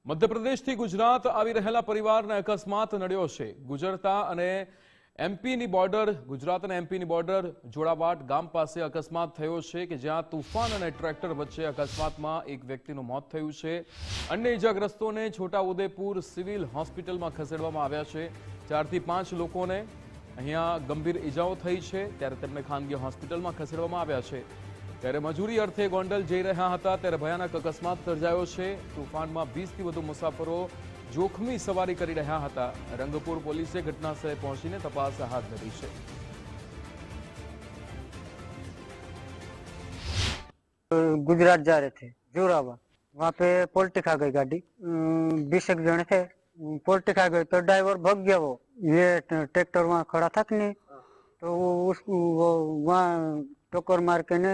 મધ્યપ્રદેશથી ગુજરાત આવી રહેલા પરિવારને અકસ્માત નડ્યો છે. ગુજરતા અને એમપીની બોર્ડર ગુજરાત અને એમપીની બોર્ડર જોડાવાટ ગામ પાસે અકસ્માત થયો છે કે જ્યાં તુફાન અને ટ્રેક્ટર વચ્ચે અકસ્માતમાં એક વ્યક્તિનું મોત થયું છે. અન્ય ઇજાગ્રસ્તોને છોટાઉદેપુર સિવિલ હોસ્પિટલમાં ખસેડવામાં આવ્યા છે. 4 થી 5 લોકોને અહીંયા ગંભીર ઇજાઓ થઈ છે ત્યારે તેમને ખાનગી હોસ્પિટલમાં ખસેડવામાં આવ્યા છે. ત્યારે મજૂરી અર્થે ગોંડલ જઈ રહ્યા હતા ત્યારે ભયાનક અકસ્માત સર્જાયો છે. તૂફાનમાં 20 થી વધુ મુસાફરો જોખમી સવારી કરી રહ્યા હતા. રંગપુર પોલીસે ઘટનાસ્થળે પહોંચીને તપાસ હાથ ધરી છે. गुजरात जा रहे थे जोरावर, वहाँ पे पलटी खा गई गाड़ी। 20 एक जने थे, पलटी खा गई तो ड्राइवर भाग गया। वो ये ट्रैक्टर वहाँ खड़ा था कि नहीं, तो वो वहाँ टक्कर मार के ने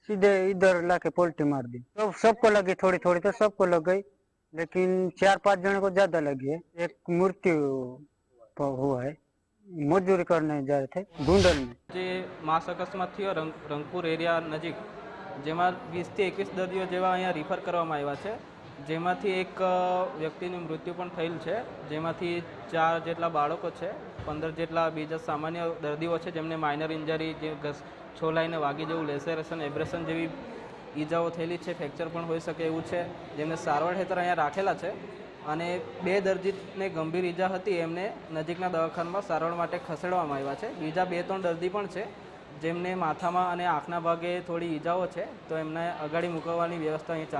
सीधे इधर लाके पलटी मार दी। तो सबको लगी, थोड़ी थोड़ी तो सबको लग गई, लेकिन 4-5 जने को ज्यादा लगी है। एक मृत्यु हुआ है। मजदूरी करने जा रहे थे गुंडल में। જે માસ અકસ્માત થયો રંગપુર એરિયા નજીક, જેમાં 20 થી 21 દર્દીઓ જેવા અહીંયા રિફર કરવામાં આવ્યા છે, જેમાંથી એક વ્યક્તિનું મૃત્યુ પણ થયેલ છે, જેમાંથી 4 જેટલા બાળકો છે, 15 જેટલા બીજા સામાન્ય દર્દીઓ છે જેમને માઇનર ઇન્જરી, જે છોલાઈને વાગી જેવું લેસરેશન એબ્રેશન જેવી ઈજાઓ થયેલી છે, ફ્રેક્ચર પણ હોઈ શકે એવું છે, જેમને સારવાર હેઠળ અહીંયા રાખેલા છે. અને 2 દર્દીને ગંભીર ઈજા હતી, એમને નજીકના દવાખાનામાં સારવાર માટે ખસેડવામાં આવ્યા છે. બીજા 2-3 દર્દી પણ છે જેમને માથામાં અને આંખના ભાગે થોડી ઈજાઓ છે, તો એમને અગાડી મૂકવાની વ્યવસ્થા અહીં